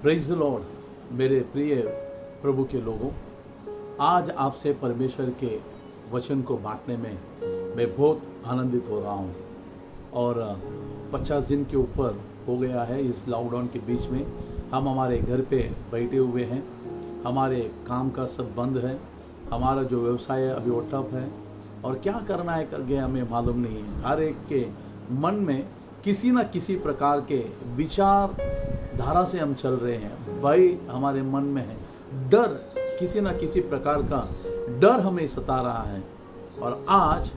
Praise the Lord. मेरे प्रिय प्रभु के लोगों, आज आपसे परमेश्वर के वचन को बांटने में मैं बहुत आनंदित हो रहा हूँ। और 50 दिन के ऊपर हो गया है इस लॉकडाउन के बीच में। हम हमारे घर पे बैठे हुए हैं, हमारे काम का सब बंद है, हमारा जो व्यवसाय है अभी वो ठप है और क्या करना है करके हमें मालूम नहीं है। हर एक के मन में किसी न किसी प्रकार के विचार धारा से हम चल रहे हैं। भय हमारे मन में है, डर, किसी न किसी प्रकार का डर हमें सता रहा है। और आज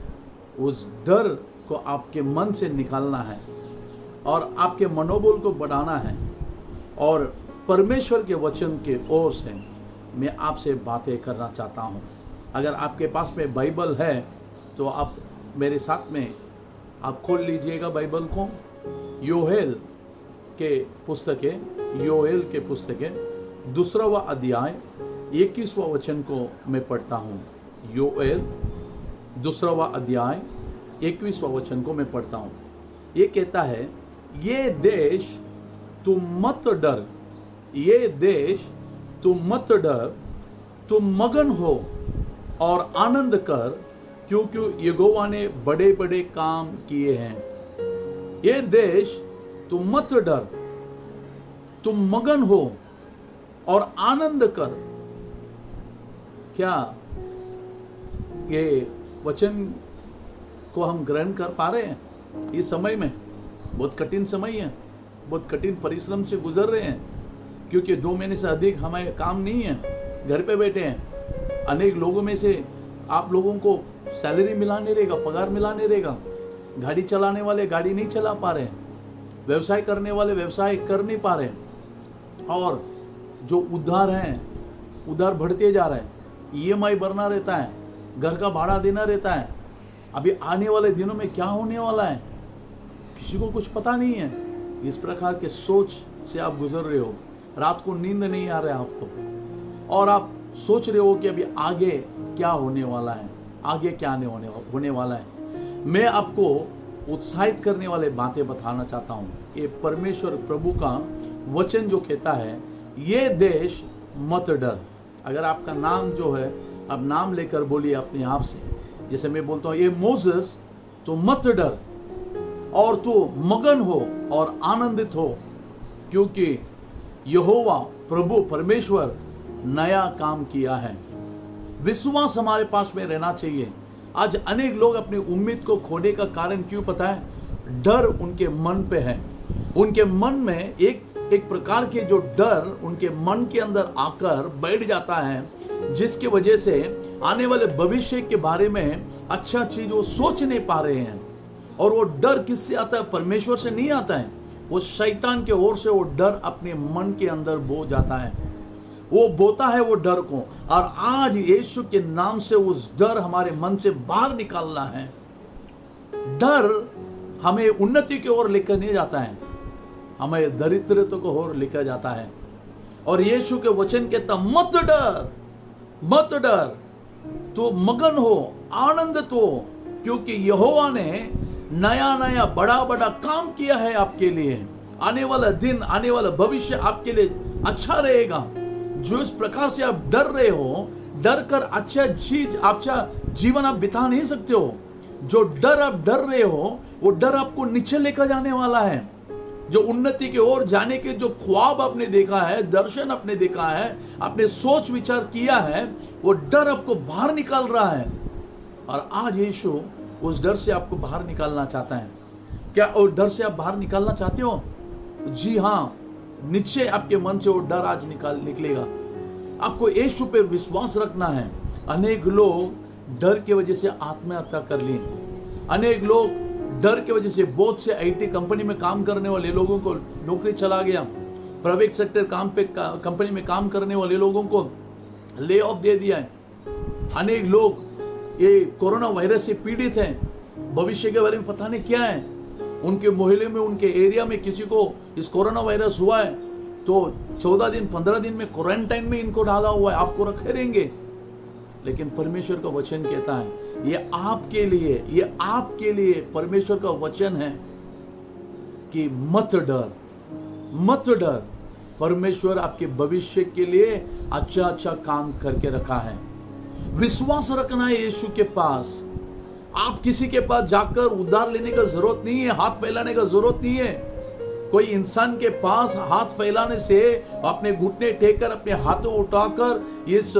उस डर को आपके मन से निकालना है और आपके मनोबल को बढ़ाना है। और परमेश्वर के वचन के ओर से मैं आपसे बातें करना चाहता हूँ। अगर आपके पास में बाइबल है तो आप मेरे साथ में आप खोल लीजिएगा बाइबल को। योएल के पुस्तकें 2वां अध्याय 21वां वचन को मैं पढ़ता हूँ। योएल 2वां अध्याय 21वां वचन को मैं पढ़ता हूँ। ये कहता है, ये देश तुम मत डर, ये देश तुम मत डर, तुम मगन हो और आनंद कर, क्योंकि यहोवा ने बड़े बड़े काम किए हैं। ये देश तुम मत डर, तुम मगन हो और आनंद कर। क्या ये वचन को हम ग्रहण कर पा रहे हैं? इस समय में बहुत कठिन समय है, बहुत कठिन परिश्रम से गुजर रहे हैं, क्योंकि 2 महीने से अधिक हमें काम नहीं है, घर पे बैठे हैं। अनेक लोगों में से आप लोगों को सैलरी मिला नहीं रहेगा, पगार मिला नहीं रहेगा। गाड़ी चलाने वाले गाड़ी नहीं चला पा रहे हैं, व्यवसाय करने वाले व्यवसाय कर नहीं पा रहे हैं, और जो उधार हैं उधार बढ़ते जा रहे हैं। EMI भरना रहता है, घर का भाड़ा देना रहता है। अभी आने वाले दिनों में क्या होने वाला है किसी को कुछ पता नहीं है। इस प्रकार के सोच से आप गुजर रहे हो, रात को नींद नहीं आ रहा है आपको, और आप सोच रहे हो कि अभी आगे क्या होने वाला है, आगे क्या होने वाला है। मैं आपको उत्साहित करने वाले बातें बताना चाहता हूँ। ये परमेश्वर प्रभु का वचन जो कहता है, ये देश मत डर। अगर आपका नाम जो है, अब नाम लेकर बोलिए अपने आप से, जैसे मैं बोलता हूँ, ये मोसेस तो मत डर और तू मगन हो और आनंदित हो, क्योंकि यहोवा प्रभु परमेश्वर नया काम किया है। विश्वास हमारे पास में रहना चाहिए। आज अनेक लोग अपनी उम्मीद को खोने का कारण क्यों पता है? डर उनके मन पे है। उनके मन में एक प्रकार के जो डर उनके मन के अंदर आकर बैठ जाता है, जिसकी वजह से आने वाले भविष्य के बारे में अच्छा चीज वो सोच नहीं पा रहे हैं। और वो डर किससे आता है? परमेश्वर से नहीं आता है, वो शैतान के ओर से वो डर अपने मन के अंदर बो जाता है, वो बोता है वो डर को। और आज यीशु के नाम से उस डर हमारे मन से बाहर निकालना है। डर हमें उन्नति की ओर लेकर नहीं जाता है, हमें दरिद्रता को ओर लेकर जाता है। और यीशु के वचन कहता, मत डर, मत डर, तो मगन हो, आनंदित हो, क्योंकि यहोवा ने नया नया बड़ा बड़ा काम किया है आपके लिए। आने वाला दिन, आने वाला भविष्य आपके लिए अच्छा रहेगा। जो इस प्रकार से आप डर रहे हो, डर कर अच्छा जीवन आप बिता नहीं सकते हो। जो डर आप डर रहे हो, वो डर आपको नीचे लेकर जाने वाला है। जो उन्नति की ओर जाने के जो ख्वाब आपने देखा है, दर्शन आपने देखा है, आपने सोच विचार किया है, वो डर आपको बाहर निकाल रहा है। और आज यीशु उस डर से आपको बाहर निकालना चाहता है। क्या उस डर से आप बाहर निकालना चाहते हो? जी हाँ, नीचे आपके मन से वो डर आज निकलेगा। आपको यीशु पर विश्वास रखना है। अनेक लोग डर की वजह से आत्महत्या कर लिए। अनेक लोग डर की वजह से, बहुत से IT कंपनी में काम करने वाले लोगों को नौकरी चला गया। प्राइवेट सेक्टर कंपनी में काम करने वाले लोगों को ले ऑफ दे दिया है। अनेक लोग ये कोरोना वायरस से पीड़ित हैं, भविष्य के बारे में पता नहीं क्या है। उनके मोहल्ले में, उनके एरिया में किसी को इस कोरोना वायरस हुआ है तो 14 दिन 15 दिन में क्वारंटाइन में इनको डाला हुआ है, आपको रखे रहेंगे। लेकिन परमेश्वर का वचन कहता है, ये आपके लिए परमेश्वर का वचन है कि मत डर, मत डर, परमेश्वर आपके भविष्य के लिए अच्छा अच्छा काम करके रखा है। विश्वास रखना है यीशु के पास। आप किसी के पास जाकर उधार लेने का जरूरत नहीं है, हाथ फैलाने का जरूरत नहीं है। कोई इंसान के पास हाथ फैलाने से, अपने घुटने टेक कर, अपने हाथों उठाकर इस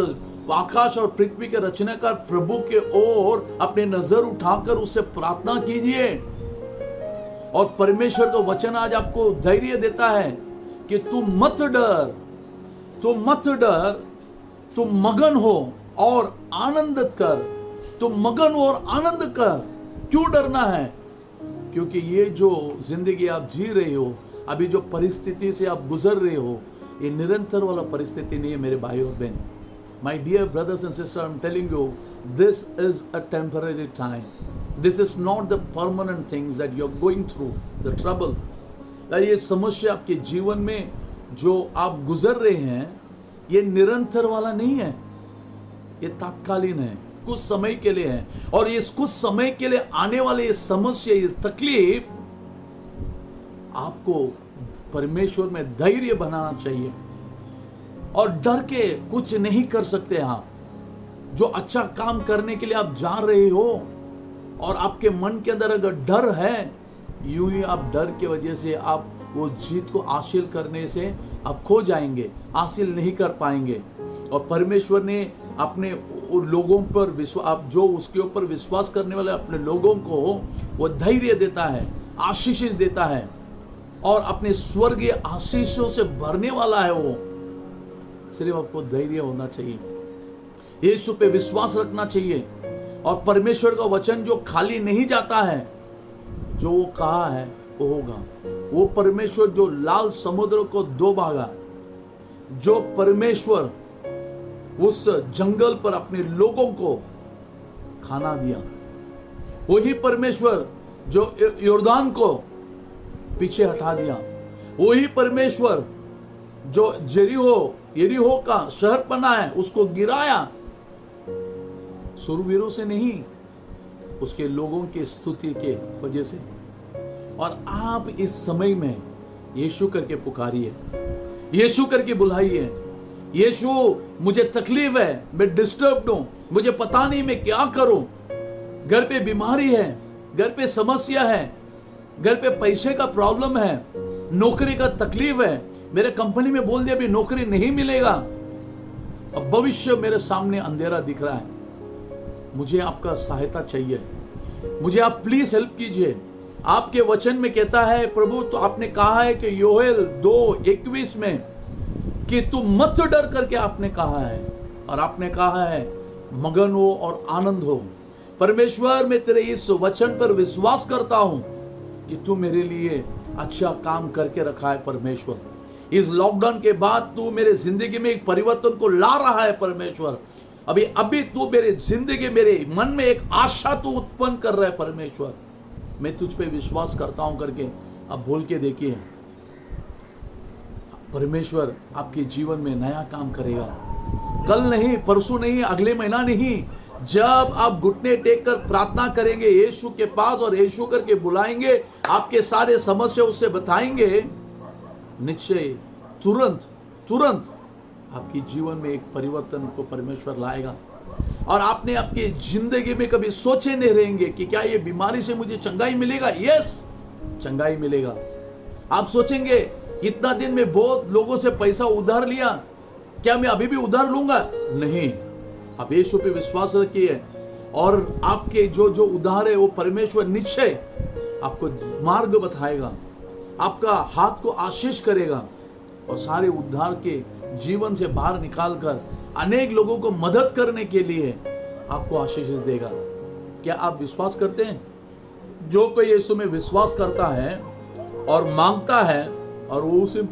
आकाश और पृथ्वी के रचनाकार प्रभु के ओर अपने नजर उठाकर उससे प्रार्थना कीजिए। और परमेश्वर का वचन आज आपको धैर्य देता है कि तू मत डर, तू मत डर, तू मगन हो और आनंद कर, तू मगन हो और आनंद कर। क्यों डरना है? क्योंकि ये जो जिंदगी आप जी रहे हो, अभी जो परिस्थिति से आप गुजर रहे हो, ये निरंतर वाला परिस्थिति नहीं है मेरे भाई और बहन। My dear brothers and sisters, I'm telling you, this is a temporary time. This is not the permanent things that you're going through, the trouble. ये समस्या आपके जीवन में जो आप गुजर रहे हैं, ये निरंतर वाला नहीं है, ये तात्कालीन है, कुछ समय के लिए है। और इस कुछ समय के लिए आने वाले ये समस्या, ये तकलीफ आपको परमेश्वर में धैर्य बनाना चाहिए। और डर के कुछ नहीं कर सकते आप। जो अच्छा काम करने के लिए आप जा रहे हो और आपके मन के अंदर अगर डर है, यूं ही आप डर की वजह से आप वो जीत को हासिल करने से आप खो जाएंगे, हासिल नहीं कर पाएंगे। और परमेश्वर ने अपने लोगों पर विश्वास, जो उसके ऊपर विश्वास करने वाले अपने लोगों को वो धैर्य देता है, आशीष देता है और अपने स्वर्गीय आशीषों से भरने वाला है। वो सिर्फ आपको धैर्य होना चाहिए, यीशु पे विश्वास रखना चाहिए। और परमेश्वर का वचन जो खाली नहीं जाता है, जो वो कहा है वो होगा। वो परमेश्वर जो लाल समुद्र को दो भागा, जो परमेश्वर उस जंगल पर अपने लोगों को खाना दिया, वही परमेश्वर जो यॉर्दान को पीछे हटा दिया, वही परमेश्वर जो यरीहो का शहर बना है उसको गिराया, शूरवीरों से नहीं, उसके लोगों की स्तुति के वजह से। और आप इस समय में यीशु करके पुकारिए, यीशु करके बुलाइए, यीशु मुझे तकलीफ है, मैं डिस्टर्ब्ड हूं, मुझे पता नहीं मैं क्या करूं, घर पे बीमारी है, घर पे समस्या है, घर पे पैसे का प्रॉब्लम है, नौकरी का तकलीफ है, मेरे कंपनी में बोल दिया अभी नौकरी नहीं मिलेगा, अब भविष्य मेरे सामने अंधेरा दिख रहा है, मुझे आपका सहायता चाहिए, मुझे आप प्लीज हेल्प कीजिए। आपके वचन में कहता है प्रभु, तो आपने कहा है कि योएल 2:21 में कि तू मत डर करके आपने कहा है, और आपने कहा है मगन हो और आनंद हो। परमेश्वर, मैं तेरे इस वचन पर विश्वास करता हूं कि तू मेरे लिए अच्छा काम करके रखा है। परमेश्वर, इस लॉकडाउन के बाद तू मेरे जिंदगी में एक परिवर्तन को ला रहा है। परमेश्वर, अभी तू मेरे जिंदगी, मेरे मन में एक आशा तू उत्पन्न कर रहा है। परमेश्वर, मैं तुझ पे विश्वास करता हूं करके अब बोल के देखिए, परमेश्वर आपके जीवन में नया काम करेगा। कल नहीं, परसों नहीं, अगले महीना नहीं, जब आप घुटने टेक कर प्रार्थना करेंगे यीशु के पास और यीशु करके बुलाएंगे, आपके सारे समस्या उससे बताएंगे, निश्चय तुरंत आपकी जीवन में एक परिवर्तन को परमेश्वर लाएगा। और आपने आपकी जिंदगी में कभी सोचे नहीं रहेंगे कि क्या ये बीमारी से मुझे चंगाई मिलेगा। यस, चंगाई मिलेगा। आप सोचेंगे इतना दिन में बहुत लोगों से पैसा उधार लिया, क्या मैं अभी भी उधार लूंगा? नहीं, आप यीशु पे विश्वास रखिए और आपके जो उधार है वो परमेश्वर निश्चय आपको मार्ग बताएगा, आपका हाथ को आशीष करेगा और सारे उद्धार के जीवन से बाहर निकालकर अनेक लोगों को मदद करने के लिए आपको आशीष देगा। क्या आप विश्वास करते हैं? जो कोई यीशु में विश्वास करता है और मांगता है और वो उसे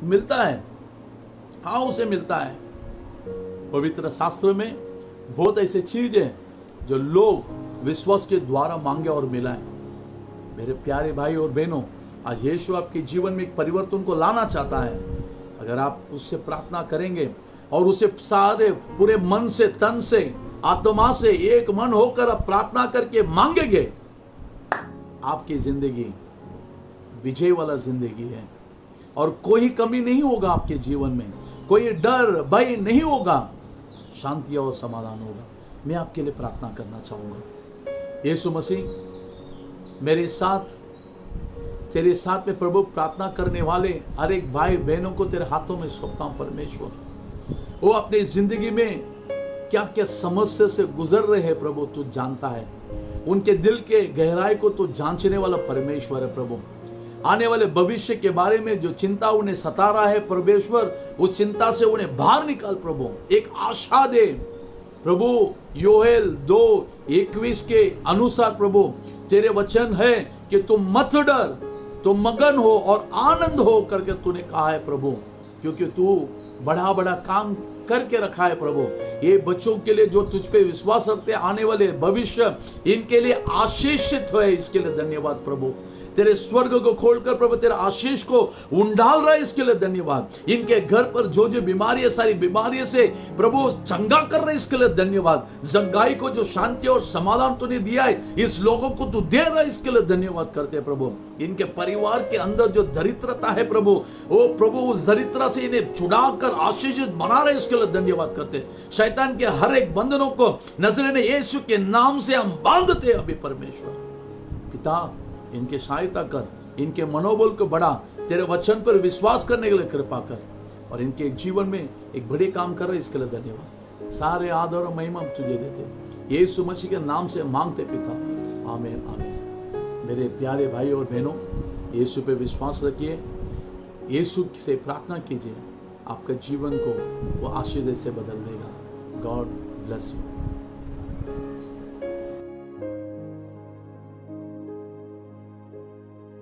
मिलता है, हाँ उसे मिलता है। पवित्र शास्त्र में बहुत ऐसी चीज है जो लोग विश्वास के द्वारा मांगे और मिला है। मेरे प्यारे भाई और बहनों, आज यीशु आपके जीवन में एक परिवर्तन को लाना चाहता है। अगर आप उससे प्रार्थना करेंगे और उसे सारे पूरे मन से, तन से, आत्मा से एक मन होकर आप प्रार्थना करके मांगेंगे, आपकी जिंदगी विजय वाला जिंदगी है। और कोई कमी नहीं होगा आपके जीवन में, कोई डर भय नहीं होगा, शांति और समाधान होगा। मैं आपके लिए प्रार्थना करना चाहूंगा। यीशु मसीह मेरे साथ, तेरे साथ में प्रभु प्रार्थना करने वाले हर एक भाई बहनों को तेरे हाथों में सौंपता हूं परमेश्वर। वो अपनी जिंदगी में क्या क्या समस्या से गुजर रहे हैं प्रभु, तू जानता है। उनके दिल के गहराई को तू जांचने वाला परमेश्वर है प्रभु। आने वाले भविष्य के बारे में जो चिंता उन्हें सता रहा है परमेश्वर, उस चिंता से उन्हें बाहर निकाल प्रभु, एक आशा दे प्रभु। योएल 2:21 के अनुसार प्रभु तेरे वचन है कि तुम मत डर, तुम मगन हो और आनंद हो करके तूने कहा है प्रभु, क्योंकि तू बड़ा बड़ा काम करके रखा है प्रभु। ये बच्चों के लिए जो तुझ पे विश्वास रखते आने वाले भविष्य इनके लिए आशीषित है, इसके लिए धन्यवाद प्रभु। तेरे स्वर्ग को खोलकर प्रभु तेरा आशीष को उंडाल रहा है, इसके लिए धन्यवाद। इनके घर पर जो जो बीमारी है, सारी बीमारियों से प्रभु चंगा कर रहे, इसके लिए धन्यवाद। जगाई को जो शांति और समाधान तूने दिया है, इस लोगों को तू दे रहा है, इसके लिए धन्यवाद करते हैं प्रभु। इनके परिवार के अंदर जो दरिद्रता है प्रभु, वो प्रभु उस दरिद्रता से इन्हें छुड़ाकर आशीषित बना रहे, इसके लिए धन्यवाद करते हैं। शैतान के हर एक बंधनों को नजरेने यीशु के नाम से हम बांधते अभी परमेश्वर पिता, इनके सहायता कर, इनके मनोबल को बढ़ा, तेरे वचन पर विश्वास करने के लिए कृपा कर, और इनके जीवन में एक बड़े काम कर रहे, इसके लिए धन्यवाद। सारे आदर और महिमा हम तुझे देते, यीशु मसीह के नाम से मांगते पिता, आमीन आमीन। मेरे प्यारे भाई और बहनों, यीशु पे विश्वास रखिए, यीशु से प्रार्थना कीजिए, आपके जीवन को वो आशीर्वाद से बदल देगा। God bless you.